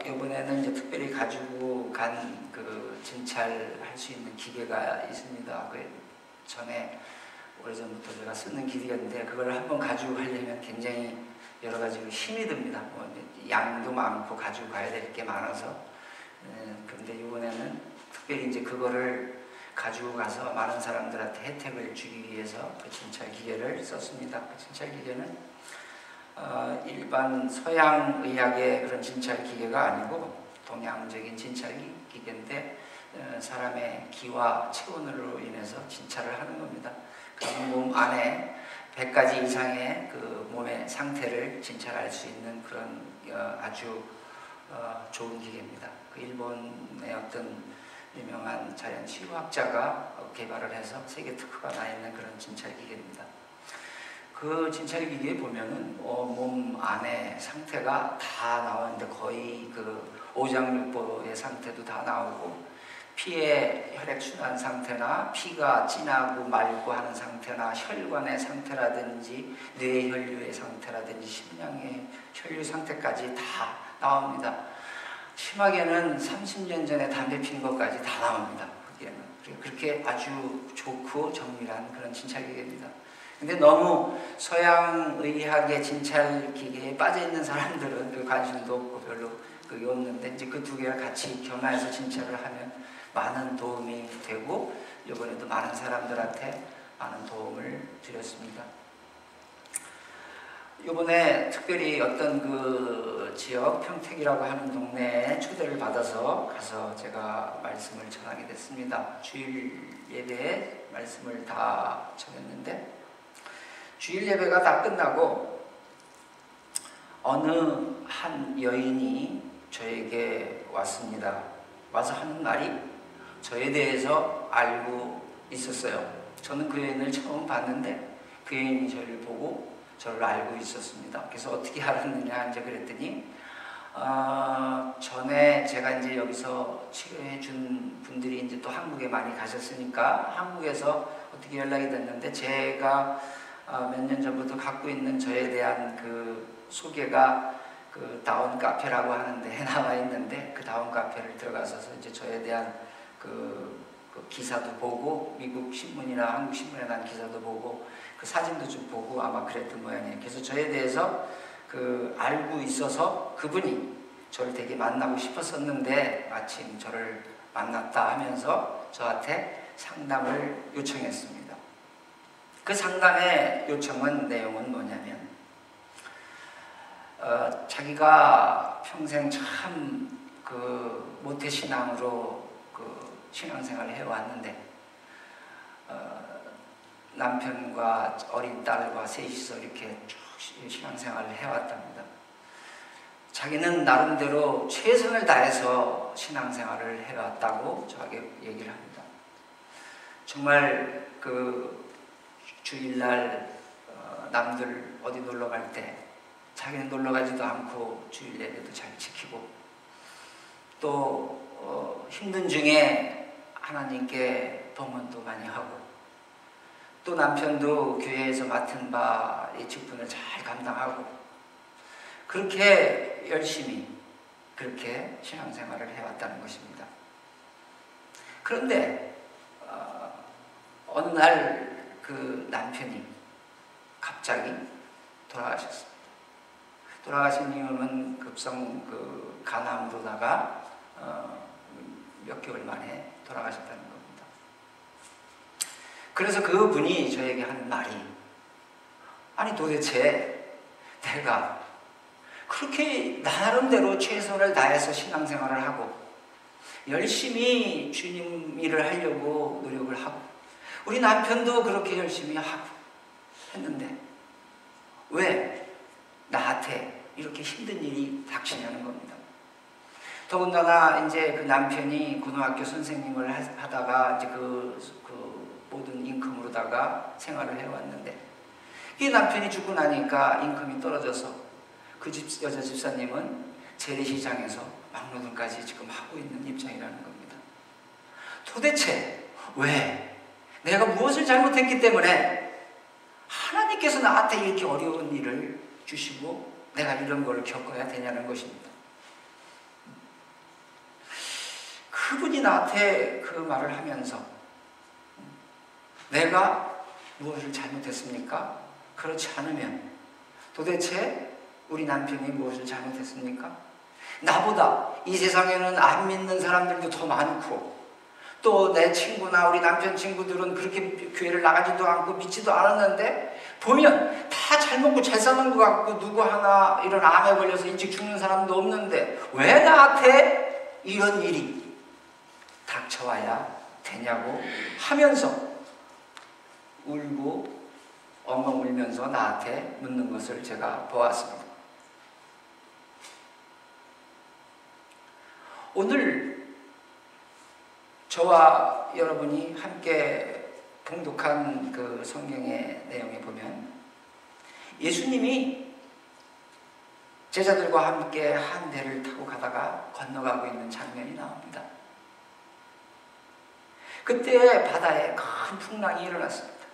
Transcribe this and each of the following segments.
이번에는 이제 특별히 가지고 간 그 진찰할 수 있는 기계가 있습니다. 그 전에 오래전부터 제가 쓰는 기계인데 그걸 한번 가지고 가려면 굉장히 여러 가지 힘이 듭니다. 뭐 양도 많고 가지고 가야 될 게 많아서. 그런데 이번에는 특별히 이제 그거를 가지고 가서 많은 사람들한테 혜택을 주기 위해서 그 진찰 기계를 썼습니다. 그 진찰 기계는 일반 서양 의학의 그런 진찰 기계가 아니고 동양적인 진찰 기계인데 사람의 기와 체온으로 인해서 진찰을 하는 겁니다. 몸 안에 100가지 이상의 그 몸의 상태를 진찰할 수 있는 그런 아주 좋은 기계입니다. 그 일본의 어떤 유명한 자연치유학자가 개발을 해서 세계 특허가 나 있는 그런 진찰 기계입니다. 그 진찰 기계에 보면은 몸 안에 상태가 다 나오는데 거의 그 오장육부의 상태도 다 나오고 피의 혈액순환 상태나 피가 진하고 맑고 하는 상태나 혈관의 상태라든지 뇌혈류의 상태라든지 심장의 혈류 상태까지 다 나옵니다. 심하게는 30년 전에 담배 핀 것까지 다 나옵니다. 그렇게 아주 좋고 정밀한 그런 진찰 기계입니다. 근데 너무 서양 의학의 진찰 기계에 빠져 있는 사람들은 그 관심도 없고 별로 그게 없는데 이제 그 두 개를 같이 겸해서 진찰을 하면 많은 도움이 되고 이번에도 많은 사람들한테 많은 도움을 드렸습니다. 이번에 특별히 어떤 그 지역 평택이라고 하는 동네에 초대를 받아서 가서 제가 말씀을 전하게 됐습니다. 주일 예배에 말씀을 다 전했는데 주일 예배가 다 끝나고 어느 한 여인이 저에게 왔습니다. 와서 하는 말이 저에 대해서 알고 있었어요. 저는 그 여인을 처음 봤는데 그 여인이 저를 보고 저를 알고 있었습니다. 그래서 어떻게 알았느냐 이제 그랬더니 전에 제가 이제 여기서 치료해 준 분들이 이제 또 한국에 많이 가셨으니까 한국에서 어떻게 연락이 됐는데 제가 몇 년 전부터 갖고 있는 저에 대한 그 소개가 그 다운 카페라고 하는데 나와 있는데 그 다운 카페를 들어가서 이제 저에 대한 그 기사도 보고 미국 신문이나 한국 신문에 난 기사도 보고 그 사진도 좀 보고 아마 그랬던 모양이에요. 그래서 저에 대해서 그 알고 있어서 그분이 저를 되게 만나고 싶었었는데 마침 저를 만났다 하면서 저한테 상담을 요청했습니다. 그 상담의 요청은 내용은 뭐냐면 자기가 평생 참 그 모태신앙으로 그 신앙생활을 해왔는데 남편과 어린 딸과 셋이서 이렇게 쭉 신앙생활을 해왔답니다. 자기는 나름대로 최선을 다해서 신앙생활을 해왔다고 저에게 얘기를 합니다. 정말 그 주일날 남들 어디 놀러 갈 때 자기는 놀러 가지도 않고 주일 예배도 잘 지키고 또 힘든 중에 하나님께 봉헌도 많이 하고 또 남편도 교회에서 맡은 바의 직분을 잘 감당하고 그렇게 열심히 그렇게 신앙생활을 해왔다는 것입니다. 그런데 어느 날 그 남편이 갑자기 돌아가셨습니다. 돌아가신 이유는 급성 그 간암으로다가 몇 개월 만에 돌아가셨다는 겁니다. 그래서 그 분이 저에게 하는 말이 아니 도대체 내가 그렇게 나름대로 최선을 다해서 신앙생활을 하고 열심히 주님 일을 하려고 노력을 하고 우리 남편도 그렇게 열심히 하고 했는데 왜 나한테 이렇게 힘든 일이 닥치냐는 겁니다. 더군다나 이제 그 남편이 고등학교 선생님을 하다가 이제 그 모든 인컴으로다가 생활을 해왔는데 이 남편이 죽고 나니까 인컴이 떨어져서 그 여자 집사님은 재래시장에서 막노동까지 지금 하고 있는 입장이라는 겁니다. 도대체 왜 내가 무엇을 잘못했기 때문에 하나님께서 나한테 이렇게 어려운 일을 주시고 내가 이런 걸 겪어야 되냐는 것입니다. 그분이 나한테 그 말을 하면서 내가 무엇을 잘못했습니까? 그렇지 않으면 도대체 우리 남편이 무엇을 잘못했습니까? 나보다 이 세상에는 안 믿는 사람들도 더 많고 또 내 친구나 우리 남편 친구들은 그렇게 교회를 나가지도 않고 믿지도 않았는데 보면 다 잘 먹고 잘 사는 것 같고 누구 하나 이런 암에 걸려서 일찍 죽는 사람도 없는데 왜 나한테 이런 일이 닥쳐와야 되냐고 하면서 울고 엉엉 울면서 나한테 묻는 것을 제가 보았습니다. 오늘 저와 여러분이 함께 봉독한 그 성경의 내용에 보면 예수님이 제자들과 함께 한 배를 타고 가다가 건너가고 있는 장면이 나옵니다. 그때 바다에 큰 풍랑이 일어났습니다.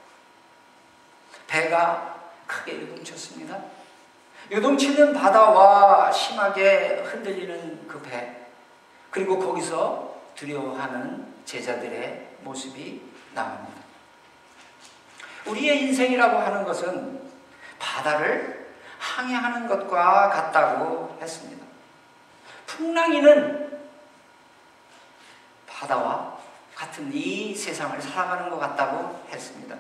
배가 크게 요동쳤습니다. 요동치는 바다와 심하게 흔들리는 그 배, 그리고 거기서 두려워하는 제자들의 모습이 나옵니다. 우리의 인생이라고 하는 것은 바다를 항해하는 것과 같다고 했습니다. 풍랑이는 바다와 같은 이 세상을 살아가는 것 같다고 했습니다.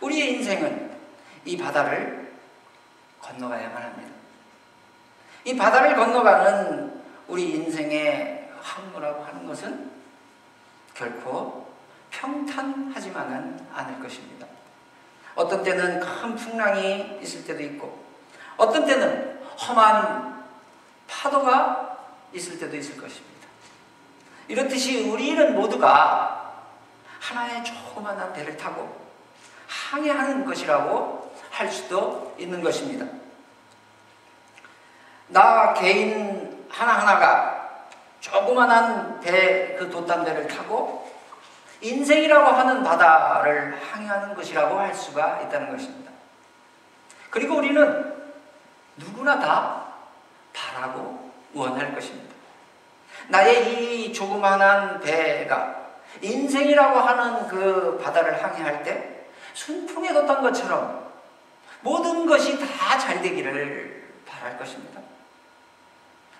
우리의 인생은 이 바다를 건너가야만 합니다. 이 바다를 건너가는 우리 인생의 항로라고 하는 것은 결코 평탄하지만은 않을 것입니다. 어떤 때는 큰 풍랑이 있을 때도 있고 어떤 때는 험한 파도가 있을 때도 있을 것입니다. 이렇듯이 우리는 모두가 하나의 조그마한 배를 타고 항해하는 것이라고 할 수도 있는 것입니다. 나 개인 하나하나가 조그만한 배, 그 돛담배를 타고 인생이라고 하는 바다를 항해하는 것이라고 할 수가 있다는 것입니다. 그리고 우리는 누구나 다 바라고 원할 것입니다. 나의 이 조그만한 배가 인생이라고 하는 그 바다를 항해할 때 순풍에 뒀던 것처럼 모든 것이 다 잘 되기를 바랄 것입니다.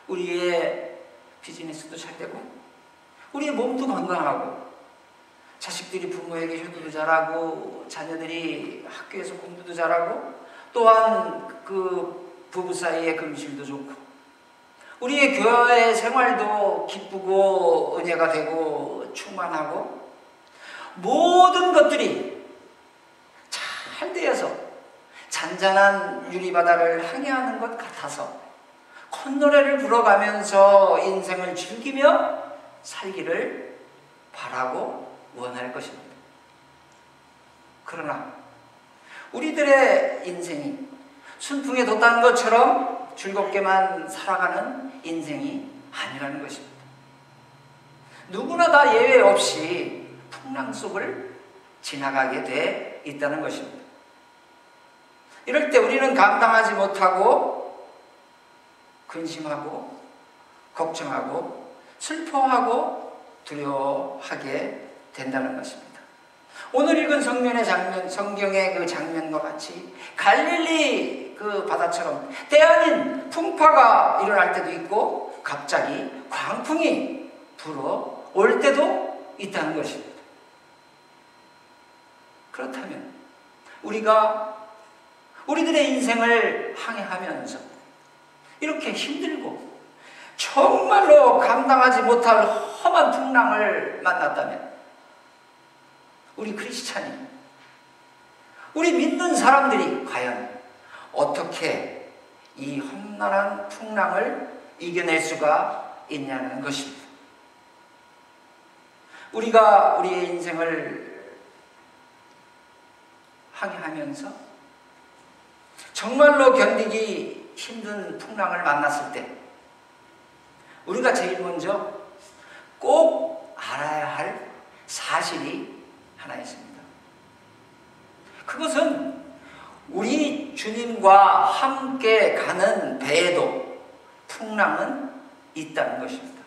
우리의 비즈니스도 잘 되고 우리의 몸도 건강하고 자식들이 부모에게 효도도 잘하고 자녀들이 학교에서 공부도 잘하고 또한 그 부부 사이의 금실도 좋고 우리의 교회 생활도 기쁘고 은혜가 되고 충만하고 모든 것들이 잘 되어서 잔잔한 유리바다를 항해하는 것 같아서 콧노래를 불어가면서 인생을 즐기며 살기를 바라고 원할 것입니다. 그러나 우리들의 인생이 순풍에 뒀다는 것처럼 즐겁게만 살아가는 인생이 아니라는 것입니다. 누구나 다 예외 없이 풍랑 속을 지나가게 돼 있다는 것입니다. 이럴 때 우리는 감당하지 못하고 근심하고 걱정하고 슬퍼하고 두려워하게 된다는 것입니다. 오늘 읽은 성경의 그 장면과 같이 갈릴리 그 바다처럼 때 아닌 풍파가 일어날 때도 있고 갑자기 광풍이 불어올 때도 있다는 것입니다. 그렇다면 우리들의 인생을 항해하면서 이렇게 힘들고 정말로 감당하지 못할 험한 풍랑을 만났다면 우리 크리스찬이, 우리 믿는 사람들이 과연 어떻게 이 험난한 풍랑을 이겨낼 수가 있냐는 것입니다. 우리가 우리의 인생을 항해하면서 정말로 견디기 힘든 풍랑을 만났을 때 우리가 제일 먼저 꼭 알아야 할 사실이 하나 있습니다. 그것은 우리 주님과 함께 가는 배에도 풍랑은 있다는 것입니다.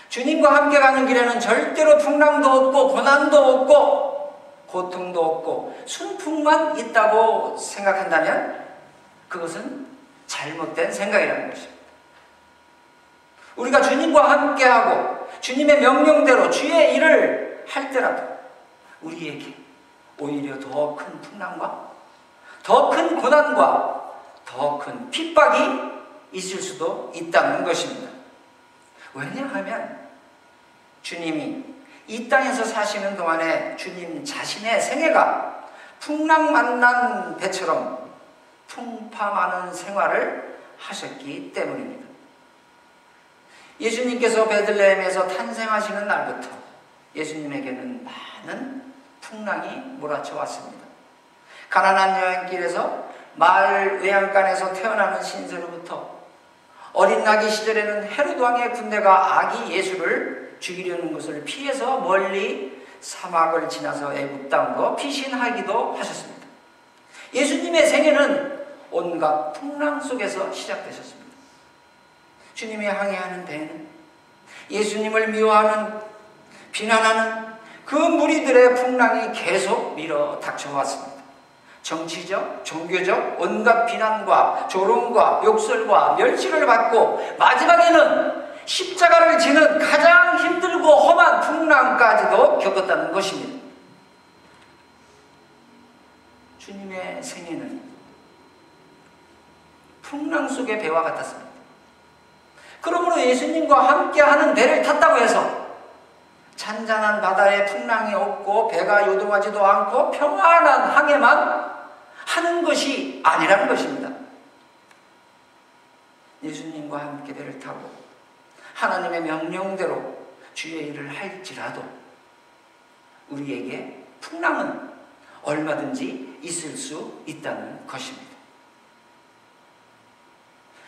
주님과 함께 가는 길에는 절대로 풍랑도 없고 고난도 없고 고통도 없고 순풍만 있다고 생각한다면 그것은 잘못된 생각이라는 것입니다. 우리가 주님과 함께하고 주님의 명령대로 주의 일을 할 때라도 우리에게 오히려 더 큰 풍랑과 더 큰 고난과 더 큰 핍박이 있을 수도 있다는 것입니다. 왜냐하면 주님이 이 땅에서 사시는 동안에 주님 자신의 생애가 풍랑 만난 배처럼 풍파 많은 생활을 하셨기 때문입니다. 예수님께서 베들레헴에서 탄생하시는 날부터 예수님에게는 많은 풍랑이 몰아쳐 왔습니다. 가나안 여행길에서 마을 외양간에서 태어나는 신세로부터 어린 나기 시절에는 헤롯 왕의 군대가 아기 예수를 죽이려는 것을 피해서 멀리 사막을 지나서 애굽 땅으로 피신하기도 하셨습니다. 예수님의 생애는 온갖 풍랑 속에서 시작되셨습니다. 주님이 항해하는 배는 예수님을 미워하는 비난하는 그 무리들의 풍랑이 계속 밀어 닥쳐왔습니다. 정치적, 종교적 온갖 비난과 조롱과 욕설과 멸시를 받고 마지막에는 십자가를 지는 가장 힘들고 험한 풍랑까지도 겪었다는 것입니다. 주님의 생애는 풍랑 속의 배와 같았습니다. 그러므로 예수님과 함께하는 배를 탔다고 해서 잔잔한 바다에 풍랑이 없고 배가 요동하지도 않고 평안한 항해만 하는 것이 아니라는 것입니다. 예수님과 함께 배를 타고 하나님의 명령대로 주의 일을 할지라도 우리에게 풍랑은 얼마든지 있을 수 있다는 것입니다.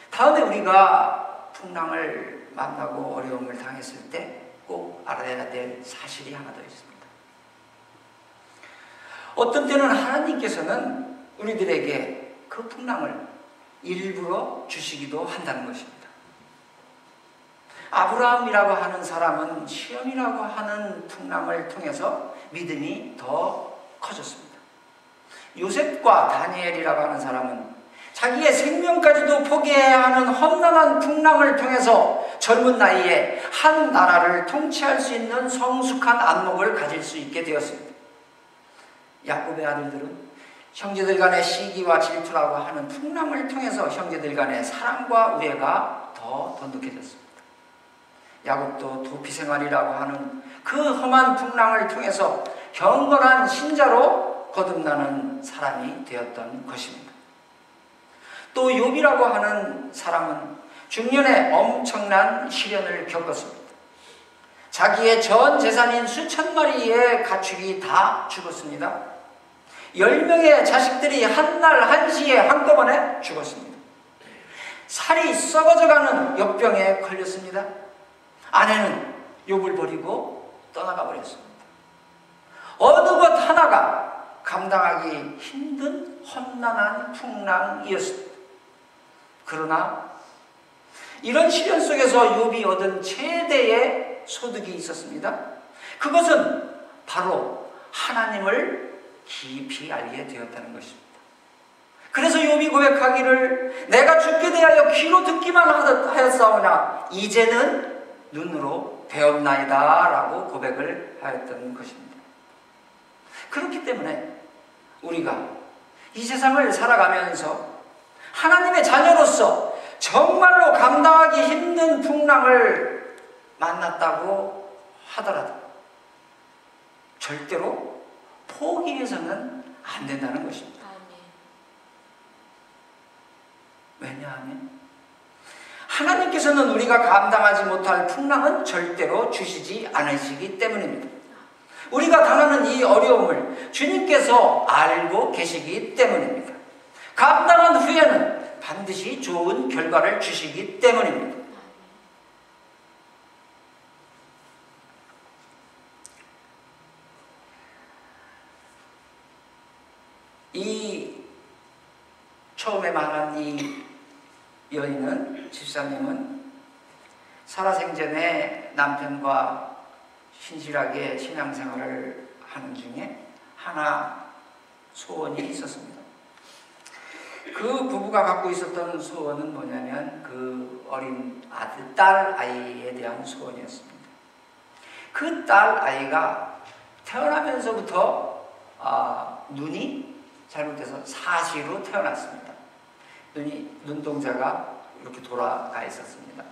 다음에 우리가 풍랑을 만나고 어려움을 당했을 때 꼭 알아야 될 사실이 하나 더 있습니다. 어떤 때는 하나님께서는 우리들에게 그 풍랑을 일부러 주시기도 한다는 것입니다. 아브라함이라고 하는 사람은 시험이라고 하는 풍랑을 통해서 믿음이 더 커졌습니다. 요셉과 다니엘이라고 하는 사람은 자기의 생명까지도 포기해야 하는 험난한 풍랑을 통해서 젊은 나이에 한 나라를 통치할 수 있는 성숙한 안목을 가질 수 있게 되었습니다. 야곱의 아들들은 형제들 간의 시기와 질투라고 하는 풍랑을 통해서 형제들 간의 사랑과 우애가 더 돈독해졌습니다. 야곱도 도피 생활이라고 하는 그 험한 풍랑을 통해서 경건한 신자로 거듭나는 사람이 되었던 것입니다. 또 욥이라고 하는 사람은 중년에 엄청난 시련을 겪었습니다. 자기의 전 재산인 수천 마리의 가축이 다 죽었습니다. 10명의 자식들이 한날 한시에 한꺼번에 죽었습니다. 살이 썩어져가는 역병에 걸렸습니다. 아내는 욥을 버리고 떠나가 버렸습니다. 어느 것 하나가 감당하기 힘든 험난한 풍랑이었습니다. 그러나 이런 시련 속에서 욥이 얻은 최대의 소득이 있었습니다. 그것은 바로 하나님을 깊이 알게 되었다는 것입니다. 그래서 욥이 고백하기를 내가 죽게 대하여 귀로 듣기만 하였사오나 이제는 눈으로 배웠나이다 라고 고백을 하였던 것입니다. 그렇기 때문에 우리가 이 세상을 살아가면서 하나님의 자녀로서 정말로 감당하기 힘든 풍랑을 만났다고 하더라도 절대로 포기해서는 안 된다는 것입니다. 왜냐하면 하나님께서는 우리가 감당하지 못할 풍랑은 절대로 주시지 않으시기 때문입니다. 우리가 당하는 이 어려움을 주님께서 알고 계시기 때문입니다. 감당한 후에는 반드시 좋은 결과를 주시기 때문입니다. 이 처음에 말한 이 여인은 집사님은 살아생전에 남편과 신실하게 신앙생활을 하는 중에 하나 소원이 있었습니다. 그 부부가 갖고 있었던 소원은 뭐냐면 그 어린 딸 아이에 대한 소원이었습니다. 그 딸 아이가 태어나면서부터 눈이 잘못해서 사시로 태어났습니다. 눈동자가 이렇게 돌아가 있었습니다.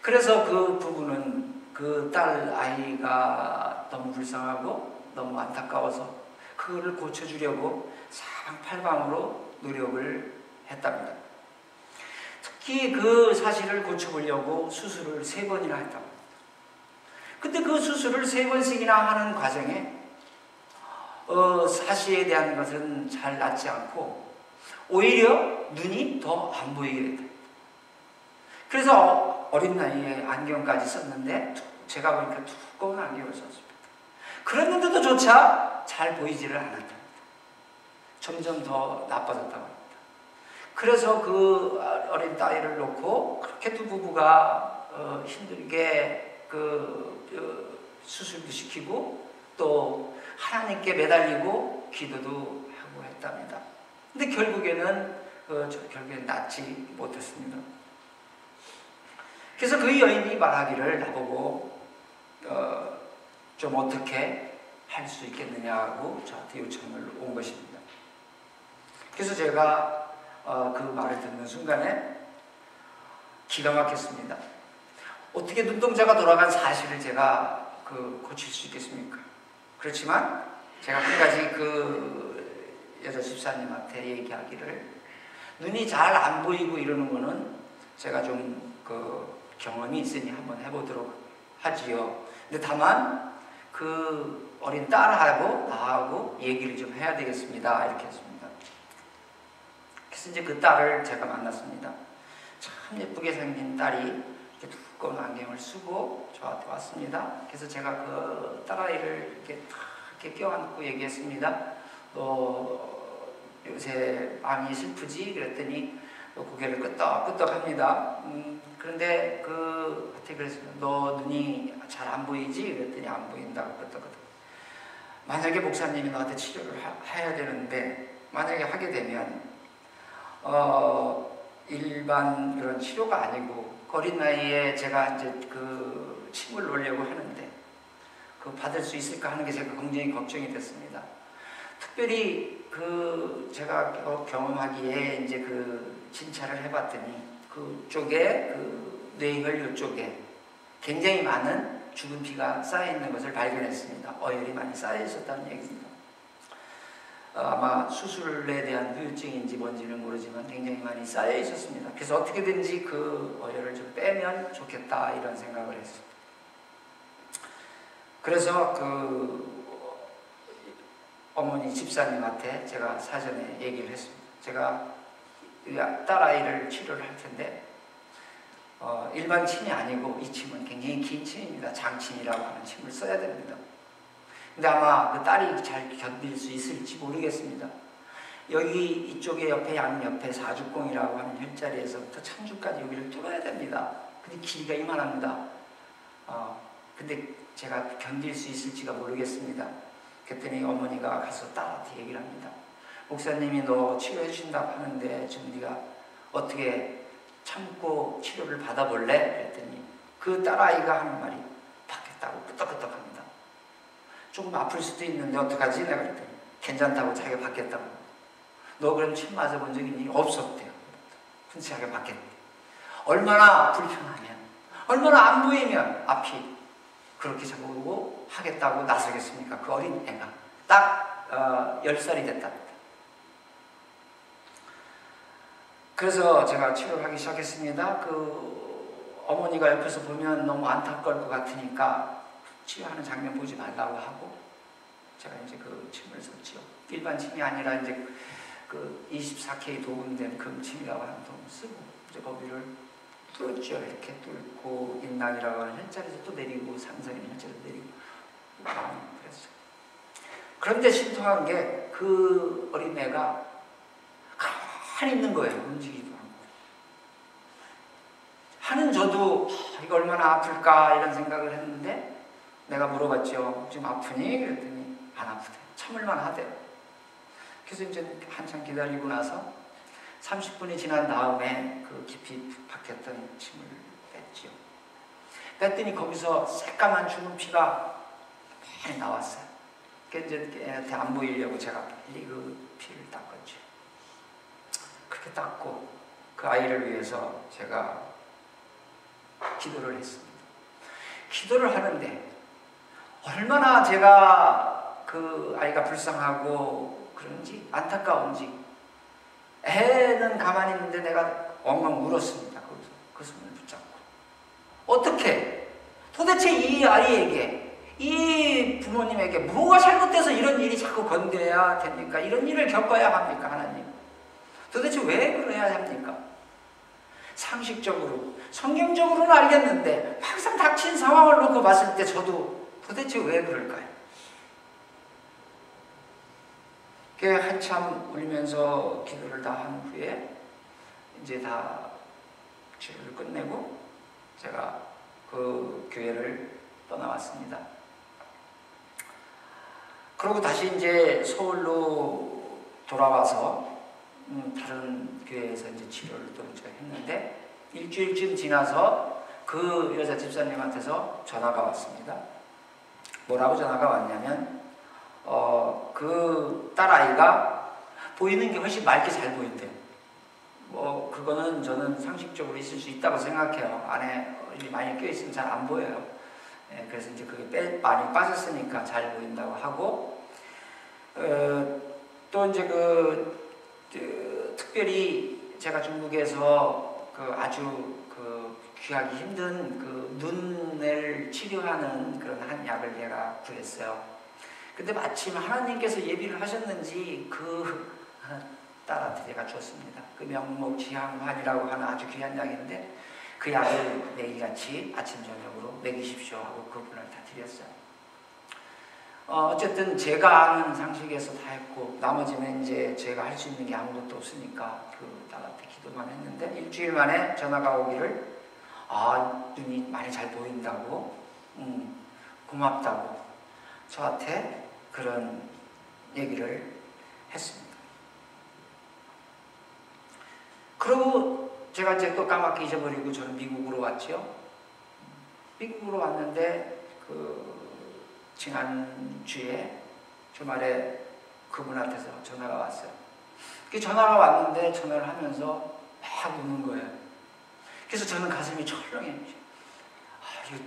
그래서 그 부부는 그 딸 아이가 너무 불쌍하고 너무 안타까워서 그거를 고쳐주려고 사방팔방으로 노력을 했답니다. 특히 그 사실을 고쳐보려고 수술을 3번이나 했답니다. 근데 그 수술을 3번씩이나 하는 과정에 사시에 대한 것은 잘 낫지 않고 오히려 눈이 더 안 보이게 됐다. 그래서 어린 나이에 안경까지 썼는데 제가 보니까 두꺼운 안경을 썼습니다. 그랬는데도 조차 잘 보이지를 않았답니다. 점점 더 나빠졌다고 합니다. 그래서 그 어린 딸을 놓고 그렇게 두 부부가 힘들게 수술도 시키고 또 하나님께 매달리고 기도도 하고 했답니다. 근데 결국에는 낫지 못했습니다. 그래서 그 여인이 말하기를 나보고 좀 어떻게 할 수 있겠느냐고 저한테 요청을 온 것입니다. 그래서 제가 그 말을 듣는 순간에 기가 막혔습니다. 어떻게 눈동자가 돌아간 사실을 제가 고칠 수 있겠습니까? 그렇지만 제가 한 가지 그 여자 집사님한테 얘기하기를 눈이 잘 안 보이고 이러는 거는 제가 좀 경험이 있으니 한번 해보도록 하지요. 근데 다만 그 어린 딸하고 나하고 얘기를 좀 해야 되겠습니다. 이렇게 했습니다. 그래서 이제 그 딸을 제가 만났습니다. 참 예쁘게 생긴 딸이 이렇게 두꺼운 안경을 쓰고 저한테 왔습니다. 그래서 제가 그 딸아이를 이렇게 껴안고 얘기했습니다. 너 요새 마음이 슬프지? 그랬더니 고개를 끄덕끄덕합니다. 그런데 그랬습니다. 너 눈이 잘 안 보이지? 그랬더니 안 보인다고 끄덕끄덕. 만약에 목사님이 너한테 치료를 해야 되는데 만약에 하게 되면 일반 이런 치료가 아니고 어린 나이에 제가 이제 그 침을 놓으려고 하는데 받을 수 있을까 하는 게 제가 굉장히 걱정이 됐습니다. 특별히 제가 경험하기에 이제 진찰을 해봤더니 그쪽에 뇌혈 쪽에 굉장히 많은 죽은 피가 쌓여 있는 것을 발견했습니다. 어혈이 많이 쌓여 있었다는 얘기입니다. 아마 수술에 대한 후유증인지 뭔지는 모르지만 굉장히 많이 쌓여 있었습니다. 그래서 어떻게든지 그 어혈을 좀 빼면 좋겠다 이런 생각을 했습니다. 그래서 어머니 집사님한테 제가 사전에 얘기를 했습니다. 제가 딸아이를 치료를 할 텐데 일반 침이 아니고 이 침은 굉장히 긴 침입니다. 장침이라고 하는 침을 써야 됩니다. 근데 아마 그 딸이 잘 견딜 수 있을지 모르겠습니다. 여기 이쪽에 옆에 양옆에 사주공이라고 하는 혈자리에서부터 참주까지 여기를 뚫어야 됩니다. 근데 길이가 이만합니다. 근데 제가 견딜 수 있을지가 모르겠습니다. 그랬더니 어머니가 가서 딸한테 얘기를 합니다. 목사님이 너 치료해 주신다고 하는데 지금 네가 어떻게 참고 치료를 받아볼래? 그랬더니 그 딸아이가 하는 말이 받겠다고 끄덕끄덕합니다. 조금 아플 수도 있는데 어떡하지? 내가 그랬더니 괜찮다고 자기가 받겠다고. 너 그럼 침 맞아본 적 있니? 없었대요. 근데 자기가 받겠대. 얼마나 불편하면, 얼마나 안 보이면 앞이 그렇게 잡아보고 하겠다고 나서겠습니까? 그 어린 애가 딱 10살이 됐답니다. 그래서 제가 치료를 하기 시작했습니다. 어머니가 옆에서 보면 너무 안타까울 것 같으니까 치료하는 장면 보지 말라고 하고 제가 이제 침을 썼죠. 일반 침이 아니라 이제 24K 도금된 금침이라고 하는 도금 쓰고 이제 거기를 뚫었죠. 이렇게 뚫고 인낭이라고 하는 혈자리에서 또 내리고 상상이는 혈자리에서 내리고 그랬어요. 그런데 신통한 게 그 어린애가 가만히 있는 거예요. 움직이지도 않고 하는 저도 이거 얼마나 아플까 이런 생각을 했는데 내가 물어봤죠. 지금 아프니? 그랬더니 안 아프대. 참을만 하대요. 그래서 이제 한참 기다리고 나서 30분이 지난 다음에 그 깊이 박혔던 침을 뺐죠. 뺐더니 거기서 새까만 주문 피가 많이 나왔어요. 그래서 이제 애한테 안 보이려고 제가 빨리 그 피를 닦았죠. 그렇게 닦고 그 아이를 위해서 제가 기도를 했습니다. 기도를 하는데 얼마나 제가 그 아이가 불쌍하고 그런지 안타까운지 애는 가만히 있는데 내가 엉엉 울었습니다. 거기서 그 손을 붙잡고 어떻게 도대체 이 아이에게 이 부모님에게 뭐가 잘못돼서 이런 일이 자꾸 건드려야 됩니까? 이런 일을 겪어야 합니까? 하나님 도대체 왜 그래야 합니까? 상식적으로 성경적으로는 알겠는데 항상 닥친 상황을 놓고 봤을 때 저도 도대체 왜 그럴까요? 한참 울면서 기도를 다 한 후에 이제 다 치료를 끝내고 제가 그 교회를 떠나왔습니다. 그러고 다시 이제 서울로 돌아와서 다른 교회에서 이제 치료를 또 했는데 일주일쯤 지나서 그 여자 집사님한테서 전화가 왔습니다. 뭐라고 전화가 왔냐면 그 딸아이가 보이는 게 훨씬 맑게 잘 보인대요. 뭐 그거는 저는 상식적으로 있을 수 있다고 생각해요. 안에 많이 껴있으면 잘 안 보여요. 예, 그래서 이제 그게 많이 빠졌으니까 잘 보인다고 하고 또 이제 특별히 제가 중국에서 아주 귀하기 힘든 눈을 치료하는 그런 한 약을 제가 구했어요. 근데 마침 하나님께서 예비를 하셨는지 그 딸한테 제가 줬습니다. 그 명목지향환이라고 하는 아주 귀한 약인데 그 약을 매일같이 아침 저녁으로 먹이십시오 하고 그분을 다 드렸어요. 어쨌든 제가 아는 상식에서 다 했고 나머지는 이제 제가 할 수 있는 게 아무것도 없으니까 그 딸한테 기도만 했는데 일주일 만에 전화가 오기를 눈이 많이 잘 보인다고 고맙다고 저한테 그런 얘기를 했습니다. 그리고 제가 이제 또 까맣게 잊어버리고 저는 미국으로 왔죠. 미국으로 왔는데 지난주에 주말에 그분한테서 전화가 왔어요. 그 전화가 왔는데 전화를 하면서 막 우는 거예요. 그래서 저는 가슴이 철렁해요. 이거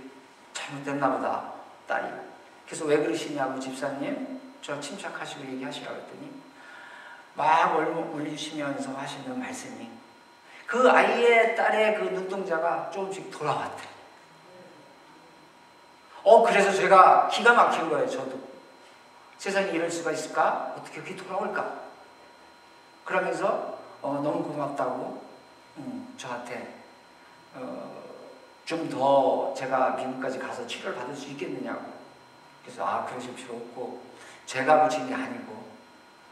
잘못됐나 보다 딸이. 그래서 왜 그러시냐고 집사님 저 침착하시고 얘기하시라고 했더니 막 울리시면서 하시는 말씀이 그 아이의 딸의 그 눈동자가 조금씩 돌아왔대. 그래서 제가 기가 막힌 거예요. 저도 세상에 이럴 수가 있을까? 어떻게 그게 돌아올까? 그러면서 너무 고맙다고 저한테 좀 더 제가 미국까지 가서 치료를 받을 수 있겠느냐고. 그래서 그러실 필요 없고 제가 고친 게 아니고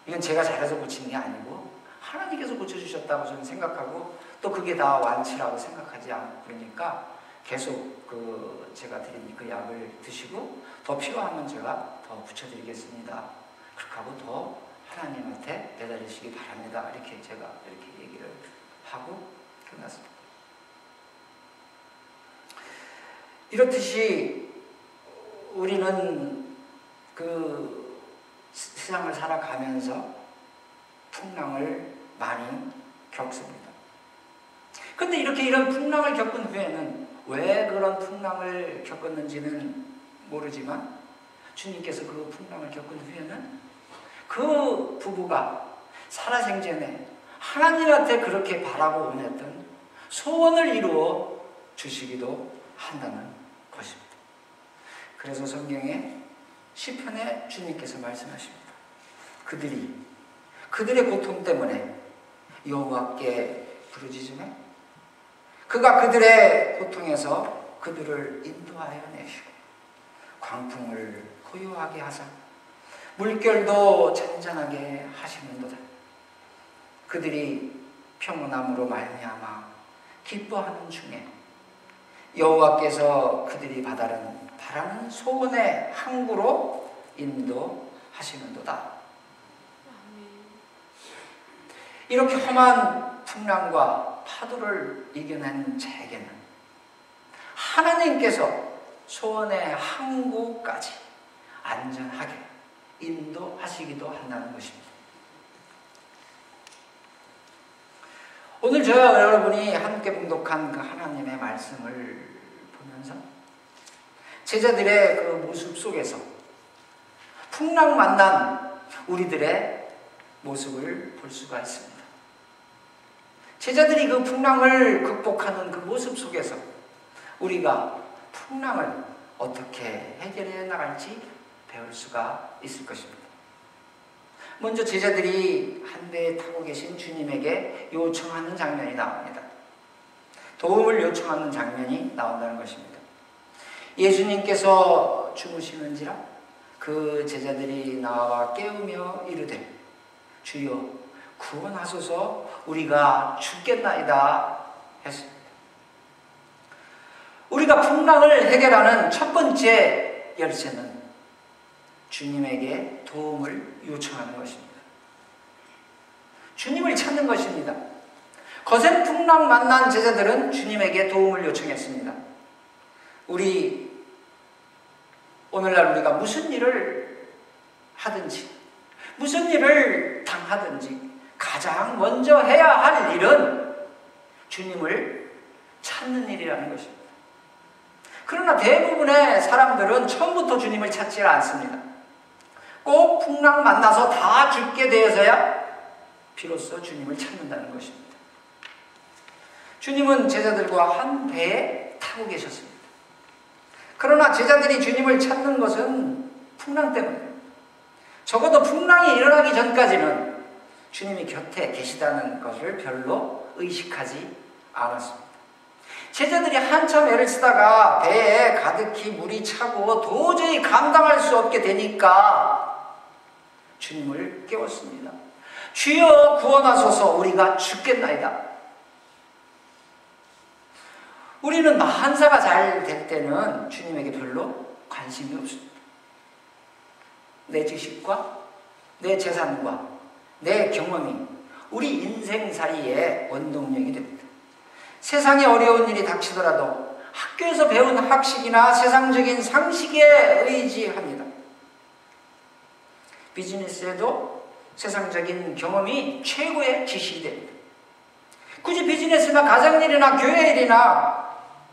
이건 제가 잘해서 고친 게 아니고 하나님께서 고쳐주셨다고 저는 생각하고 또 그게 다 완치라고 생각하지 않고 그러니까 계속 제가 드린 그 약을 드시고 더 필요하면 제가 더 붙여드리겠습니다. 그렇게 하고 더 하나님한테 매달리시기 바랍니다. 이렇게 제가 이렇게 얘기를 하고 끝났습니다. 이렇듯이 우리는 세상을 살아가면서 풍랑을 많이 겪습니다. 근데 이런 풍랑을 겪은 후에는 왜 그런 풍랑을 겪었는지는 모르지만 주님께서 그 풍랑을 겪은 후에는 그 부부가 살아생전에 하나님한테 그렇게 바라고 원했던 소원을 이루어 주시기도 한다는 것입니다. 그래서 성경에 시편에 주님께서 말씀하십니다. 그들의 고통 때문에 여호와께 부르짖으며 그가 그들의 고통에서 그들을 인도하여 내시고 광풍을 고요하게 하사 물결도 잔잔하게 하시는도다. 그들이 평온함으로 말미암아 기뻐하는 중에 여호와께서 그들이 바라는 소원의 항구로 인도하시는도다. 이렇게 험한 풍랑과 파도를 이겨낸 자에게는 하나님께서 소원의 항구까지 안전하게 인도하시기도 한다는 것입니다. 오늘 저와 여러분이 함께 봉독한 그 하나님의 말씀을 보면서 제자들의 그 모습 속에서 풍랑 만난 우리들의 모습을 볼 수가 있습니다. 제자들이 그 풍랑을 극복하는 그 모습 속에서 우리가 풍랑을 어떻게 해결해 나갈지 배울 수가 있을 것입니다. 먼저 제자들이 한 배에 타고 계신 주님에게 요청하는 장면이 나옵니다. 도움을 요청하는 장면이 나온다는 것입니다. 예수님께서 주무시는지라 그 제자들이 나와 깨우며 이르되 주여 구원하소서 우리가 죽겠나이다 했습니다. 우리가 풍랑을 해결하는 첫 번째 열쇠는 주님에게 도움을 요청하는 것입니다. 주님을 찾는 것입니다. 거센 풍랑 만난 제자들은 주님에게 도움을 요청했습니다. 오늘날 우리가 무슨 일을 하든지 무슨 일을 당하든지 가장 먼저 해야 할 일은 주님을 찾는 일이라는 것입니다. 그러나 대부분의 사람들은 처음부터 주님을 찾지 않습니다. 꼭 풍랑 만나서 다 죽게 되어서야 비로소 주님을 찾는다는 것입니다. 주님은 제자들과 한 배에 타고 계셨습니다. 그러나 제자들이 주님을 찾는 것은 풍랑 때문입니다. 적어도 풍랑이 일어나기 전까지는 주님이 곁에 계시다는 것을 별로 의식하지 않았습니다. 제자들이 한참 애를 쓰다가 배에 가득히 물이 차고 도저히 감당할 수 없게 되니까 주님을 깨웠습니다. 주여 구원하소서 우리가 죽겠나이다. 우리는 만사가 잘 될 때는 주님에게 별로 관심이 없습니다. 내 지식과 내 재산과 내 경험이 우리 인생살이의 원동력이 됩니다. 세상에 어려운 일이 닥치더라도 학교에서 배운 학식이나 세상적인 상식에 의지합니다. 비즈니스에도 세상적인 경험이 최고의 지식이 됩니다. 굳이 비즈니스나 가정일이나 교회일이나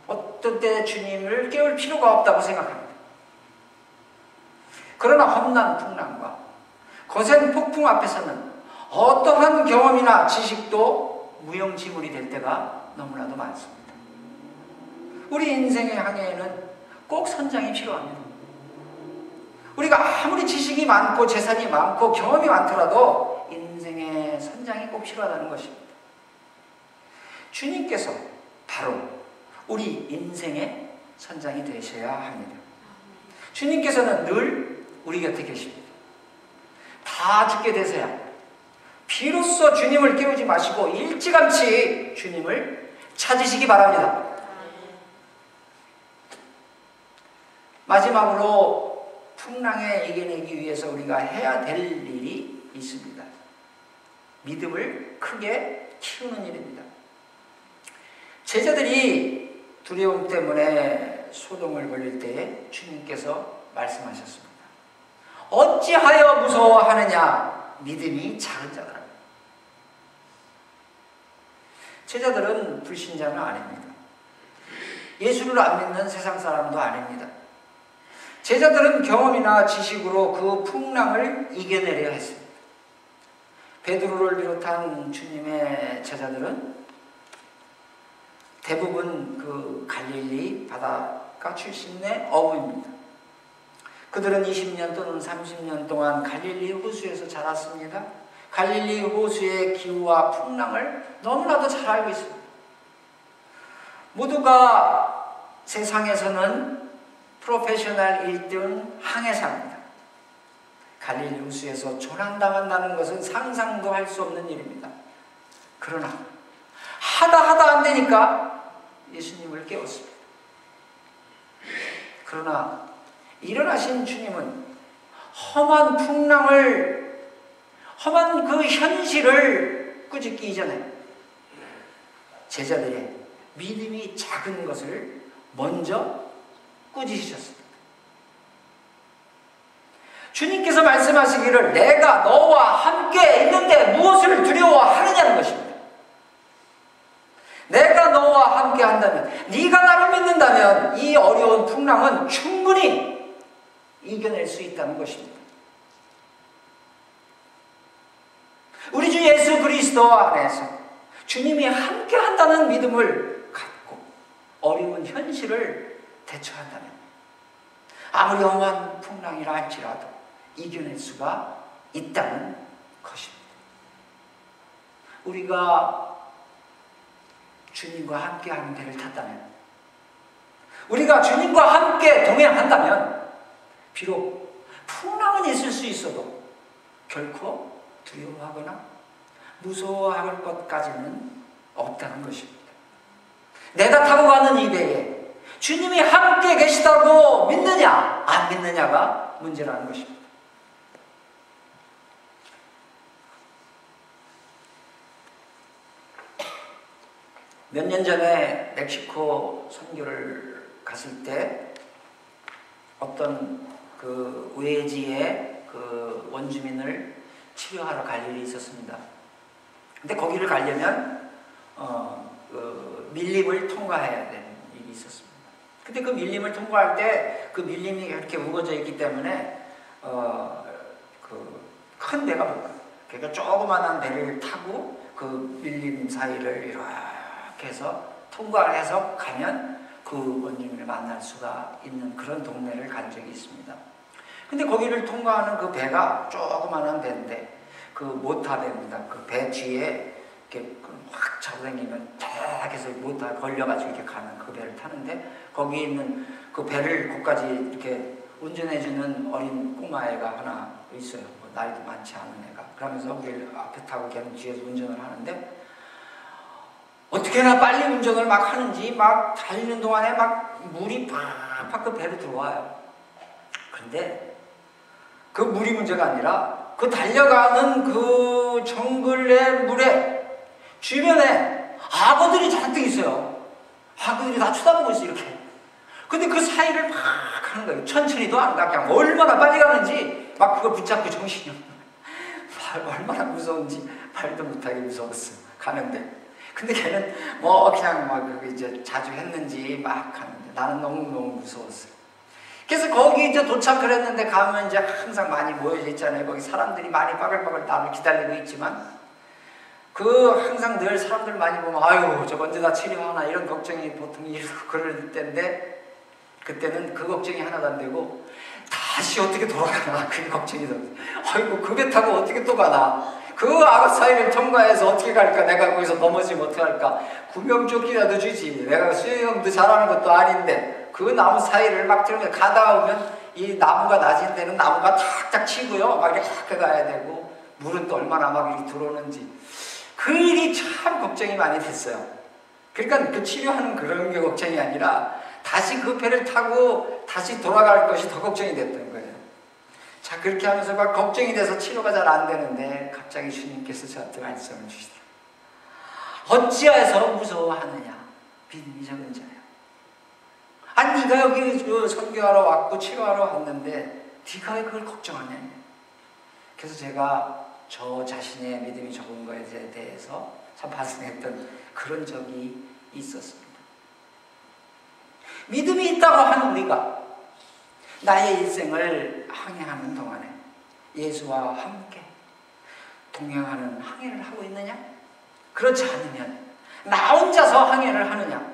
어떤 때 주님을 깨울 필요가 없다고 생각합니다. 그러나 험난 풍랑과 거센 폭풍 앞에서는 어떠한 경험이나 지식도 무용지물이 될 때가 너무나도 많습니다. 우리 인생의 항해에는 꼭 선장이 필요합니다. 우리가 아무리 지식이 많고 재산이 많고 경험이 많더라도 인생의 선장이 꼭 필요하다는 것입니다. 주님께서 바로 우리 인생의 선장이 되셔야 합니다. 주님께서는 늘 우리 곁에 계십니다. 다 죽게 되세요. 비로소 주님을 깨우지 마시고 일찌감치 주님을 찾으시기 바랍니다. 마지막으로 풍랑에 이겨내기 위해서 우리가 해야 될 일이 있습니다. 믿음을 크게 키우는 일입니다. 제자들이 두려움 때문에 소동을 벌릴 때에 주님께서 말씀하셨습니다. 어찌하여 무서워하느냐 믿음이 작은 자들아. 제자들은 불신자는 아닙니다. 예수를 안 믿는 세상 사람도 아닙니다. 제자들은 경험이나 지식으로 그 풍랑을 이겨내려 했습니다. 베드로를 비롯한 주님의 제자들은 대부분 그 갈릴리 바닷가 출신의 어부입니다. 그들은 20년 또는 30년 동안 갈릴리 호수에서 자랐습니다. 갈릴리 호수의 기후와 풍랑을 너무나도 잘 알고 있습니다. 모두가 세상에서는 프로페셔널 1등 항해사입니다. 갈릴리 호수에서 조난당한다는 것은 상상도 할 수 없는 일입니다. 그러나 하다 안 되니까 예수님을 깨웠습니다. 그러나 일어나신 주님은 험한 풍랑을, 험한 그 현실을 꾸짖기 이전에 제자들의 믿음이 작은 것을 먼저 꾸짖으셨습니다. 주님께서 말씀하시기를 내가 너와 함께 있는데 무엇을 두려워하느냐는 것입니다. 내가 너와 함께 한다면, 네가 나를 믿는다면 이 어려운 풍랑은 충분히 이겨낼 수 있다는 것입니다. 우리 주 예수 그리스도 안에서 주님이 함께 한다는 믿음을 갖고 어려운 현실을 대처한다면 아무리 험한 풍랑이라 할지라도 이겨낼 수가 있다는 것입니다. 우리가 주님과 함께하는 배를 탔다면, 우리가 주님과 함께 동행한다면 비록 풍랑은 있을 수 있어도 결코 두려워하거나 무서워할 것까지는 없다는 것입니다. 내가 타고 가는 이 배에 주님이 함께 계시다고 믿느냐 안 믿느냐가 문제라는 것입니다. 몇 년 전에 멕시코 선교를 갔을 때 어떤 그 외지의 그 원주민을 치료하러 갈 일이 있었습니다. 근데 거기를 가려면 그 밀림을 통과해야 되는 일이 있었습니다. 근데 그 밀림을 통과할 때 그 밀림이 이렇게 우거져 있기 때문에 그 큰 배가 못 가요. 그러니까 조그만한 배를 타고 그 밀림 사이를 이렇게 해서 통과를 해서 가면 그 원주민을 만날 수가 있는 그런 동네를 간 적이 있습니다. 근데 거기를 통과하는 그 배가 조그만한 배인데 그 모타배입니다. 그 배 뒤에 이렇게 확 잡아당기면 쫙 해서 모타 걸려가지고 이렇게 가는 그 배를 타는데 거기 있는 그 배를 거기까지 이렇게 운전해주는 어린 꼬마애가 하나 있어요. 뭐 나이도 많지 않은 애가. 그러면서 우리를 앞에 타고 걔는 뒤에서 운전을 하는데 어떻게나 빨리 운전을 막 하는지 막 달리는 동안에 막 물이 팍팍 그 배로 들어와요. 그런데 그 물이 문제가 아니라 그 달려가는 그 정글의 물에 주변에 악어들이 잔뜩 있어요. 악어들이 다 쳐다보고 있어요, 이렇게. 근데 그 사이를 막 하는 거예요. 천천히도 안 가. 그냥 얼마나 빨리 가는지 막 그걸 붙잡고 정신이 없는 거예요. 얼마나 무서운지 말도 못하게 무서웠어요. 가는데. 근데 걔는 뭐 그냥 막 이제 자주 했는지 막 가는데 나는 너무너무 무서웠어요. 그래서 거기 이제 도착을 했는데 가면 이제 항상 많이 모여져 있잖아요. 거기 사람들이 많이 빠글빠글 나를 기다리고 있지만 그 항상 늘 사람들 많이 보면 아유 저 언제 다 치료하나 이런 걱정이 보통 그럴 때인데 그때는 그 걱정이 하나도 안 되고 다시 어떻게 돌아가나 그게 걱정이 들어요. 아이고 그 배 타고 어떻게 또 가나 그 악어 사이를 통과해서 어떻게 갈까 내가 거기서 넘어지면 어떻게 할까 구명조끼라도 주지 내가 수영도 잘하는 것도 아닌데 그 나무 사이를 막 들으면 가다 오면 이 나무가 낮은 데는 나무가 탁탁 치고요 막 이렇게 가야 되고 물은 또 얼마나 막 이렇게 들어오는지 그 일이 참 걱정이 많이 됐어요. 그러니까 그 치료하는 그런 게 걱정이 아니라 다시 그 배를 타고 다시 돌아갈 것이 더 걱정이 됐던 거예요. 자 그렇게 하면서 막 걱정이 돼서 치료가 잘 안 되는데 갑자기 주님께서 저한테 말씀을 주시더라고요. 어찌하여서 무서워하느냐 믿음이 적은 자야. 아니 네가 여기 선교하러 왔고 치료하러 왔는데 네가 왜 그걸 걱정하냐. 그래서 제가 저 자신의 믿음이 적은 것에 대해서 참 반성했던 그런 적이 있었습니다. 믿음이 있다고 하는 우리가 나의 인생을 항해하는 동안에 예수와 함께 동행하는 항해를 하고 있느냐? 그렇지 않으면 나 혼자서 항해를 하느냐?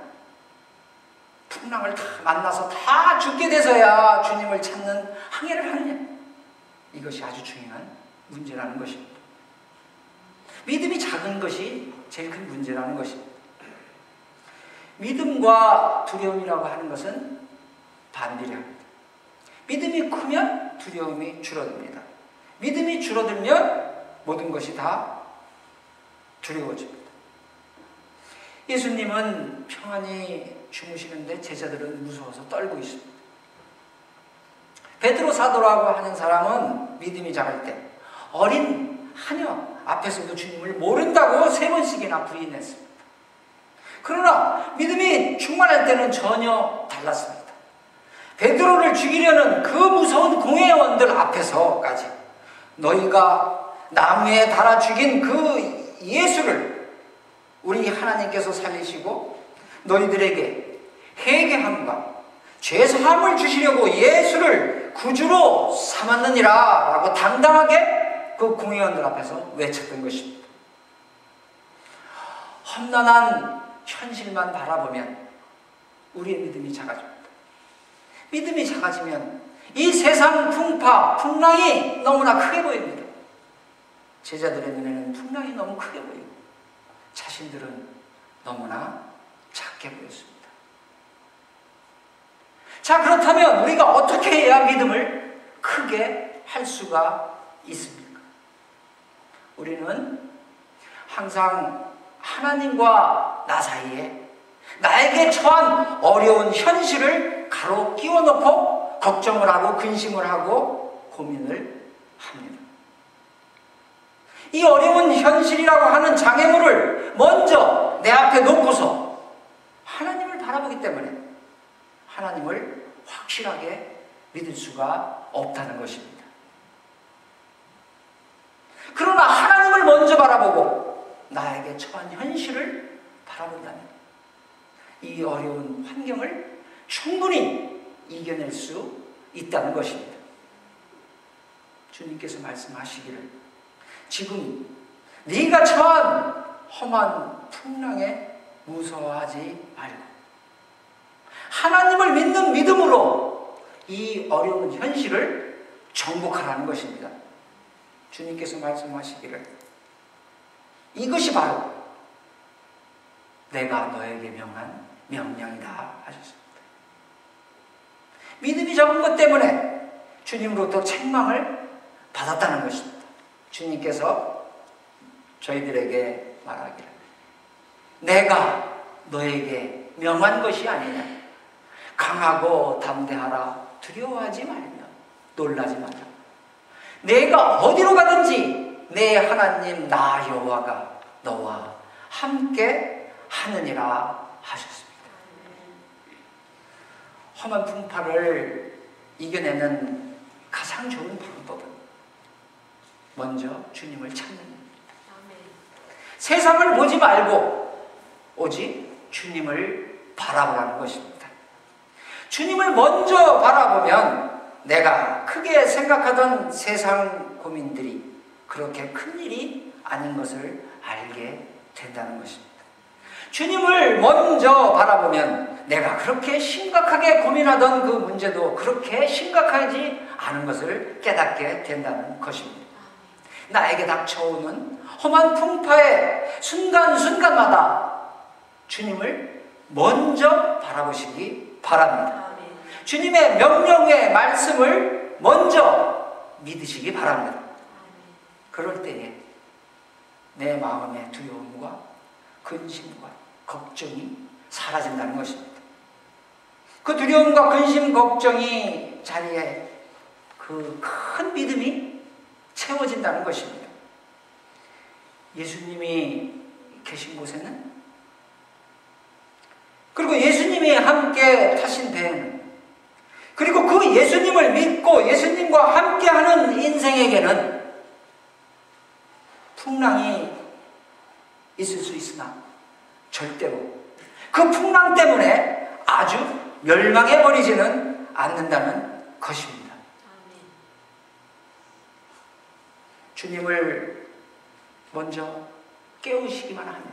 풍랑을 다 만나서 다 죽게 돼서야 주님을 찾는 항해를 하느냐? 이것이 아주 중요한 문제라는 것입니다. 믿음이 작은 것이 제일 큰 문제라는 것입니다. 믿음과 두려움이라고 하는 것은 반비례합니다. 믿음이 크면 두려움이 줄어듭니다. 믿음이 줄어들면 모든 것이 다 두려워집니다. 예수님은 평안히 주무시는데 제자들은 무서워서 떨고 있습니다. 베드로 사도라고 하는 사람은 믿음이 작을 때 어린 하녀 앞에서도 주님을 모른다고 3번씩이나 부인했습니다. 그러나 믿음이 충만할 때는 전혀 달랐습니다. 베드로를 죽이려는 그 무서운 공회원들 앞에서까지 너희가 나무에 달아 죽인 그 예수를 우리 하나님께서 살리시고 너희들에게 회개함과 죄사함을 주시려고 예수를 구주로 삼았느니라 라고 당당하게 그 공회원들 앞에서 외쳤던 것입니다. 험난한 현실만 바라보면 우리의 믿음이 작아집니다. 믿음이 작아지면 이 세상 풍파, 풍랑이 너무나 크게 보입니다. 제자들의 눈에는 풍랑이 너무 크게 보이고 자신들은 너무나 작게 보였습니다. 자, 그렇다면 우리가 어떻게 해야 믿음을 크게 할 수가 있습니까? 우리는 항상 하나님과 나 사이에 나에게 처한 어려운 현실을 가로 끼워놓고 걱정을 하고 근심을 하고 고민을 합니다. 이 어려운 현실이라고 하는 장애물을 먼저 내 앞에 놓고서 하나님을 바라보기 때문에 하나님을 확실하게 믿을 수가 없다는 것입니다. 그러나 하나님을 먼저 바라보고 나에게 처한 현실을 바라본다면 이 어려운 환경을 충분히 이겨낼 수 있다는 것입니다. 주님께서 말씀하시기를 지금 네가 처한 험한 풍랑에 무서워하지 말고 하나님을 믿는 믿음으로 이 어려운 현실을 정복하라는 것입니다. 주님께서 말씀하시기를 이것이 바로 내가 너에게 명한 명령이다 하셨습니다. 믿음이 적은 것 때문에 주님으로부터 책망을 받았다는 것입니다. 주님께서 저희들에게 말하기를 내가 너에게 명한 것이 아니냐 강하고 담대하라 두려워하지 말며 놀라지 마라 내가 어디로 가든지 내 하나님 나 여호와가 너와 함께 하느니라 하셨습니다. 험한 풍파를 이겨내는 가장 좋은 방법은 먼저 주님을 찾는 겁니다. 세상을 보지 말고 오직 주님을 바라보라는 것입니다. 주님을 먼저 바라보면 내가 크게 생각하던 세상 고민들이 그렇게 큰 일이 아닌 것을 알게 된다는 것입니다. 주님을 먼저 바라보면 내가 그렇게 심각하게 고민하던 그 문제도 그렇게 심각하지 않은 것을 깨닫게 된다는 것입니다. 나에게 닥쳐오는 험한 풍파의 순간순간마다 주님을 먼저 바라보시기 바랍니다. 주님의 명령의 말씀을 먼저 믿으시기 바랍니다. 그럴 때에 내 마음의 두려움과 근심과 걱정이 사라진다는 것입니다. 그 두려움과 근심, 걱정이 자리에 그 큰 믿음이 채워진다는 것입니다. 예수님이 계신 곳에는 그리고 예수님이 함께 타신 배에는 그리고 그 예수님을 믿고 예수님과 함께하는 인생에게는 풍랑이 있을 수 있으나 절대로 그 풍랑 때문에 아주 멸망해버리지는 않는다는 것입니다. 주님을 먼저 깨우시기만 하면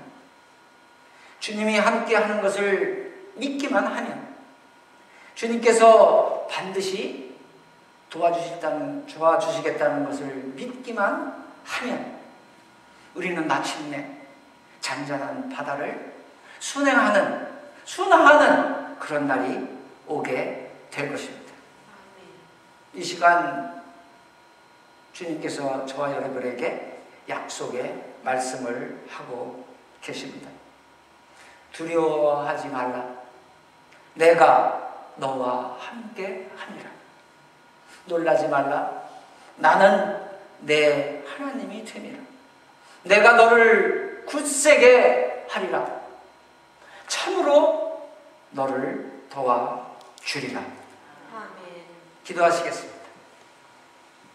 주님이 함께하는 것을 믿기만 하면 주님께서 반드시 도와주시겠다는 것을 믿기만 하면 우리는 마침내 잔잔한 바다를 순항하는 그런 날이 오게 될 것입니다. 이 시간 주님께서 저와 여러분에게 약속의 말씀을 하고 계십니다. 두려워하지 말라. 내가 너와 함께 하니라. 놀라지 말라. 나는 내 하나님이 됨이라. 내가 너를 굳세게 하리라. 참으로 너를 도와주리라. 아멘. 기도하시겠습니다.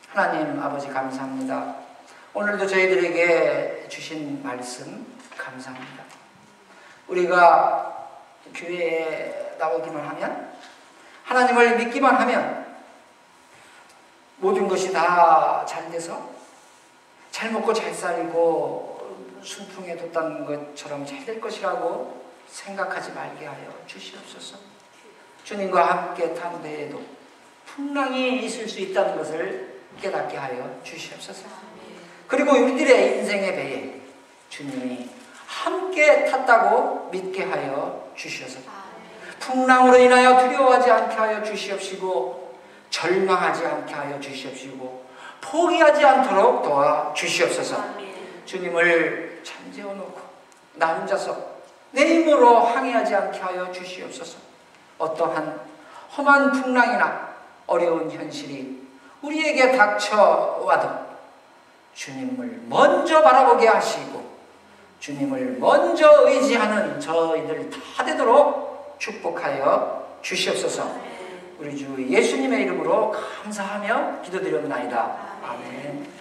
하나님 아버지 감사합니다. 오늘도 저희들에게 주신 말씀 감사합니다. 우리가 교회에 나오기만 하면, 하나님을 믿기만 하면 모든 것이 다 잘 돼서 잘 먹고 잘 살고 순풍에 돋다는 것처럼 잘 될 것이라고 생각하지 말게 하여 주시옵소서. 주님과 함께 탄 데에도 풍랑이 있을 수 있다는 것을 깨닫게 하여 주시옵소서. 그리고 우리들의 인생의 배에 주님이 함께 탔다고 믿게 하여 주시옵소서. 풍랑으로 인하여 두려워하지 않게 하여 주시옵시고, 절망하지 않게 하여 주시옵시고, 포기하지 않도록 도와주시옵소서. 주님을 잠재워 놓고 나 혼자서 내 힘으로 항해하지 않게 하여 주시옵소서. 어떠한 험한 풍랑이나 어려운 현실이 우리에게 닥쳐와도 주님을 먼저 바라보게 하시고 주님을 먼저 의지하는 저희들 다 되도록 축복하여 주시옵소서. 우리 주 예수님의 이름으로 감사하며 기도드렸나이다. 아멘.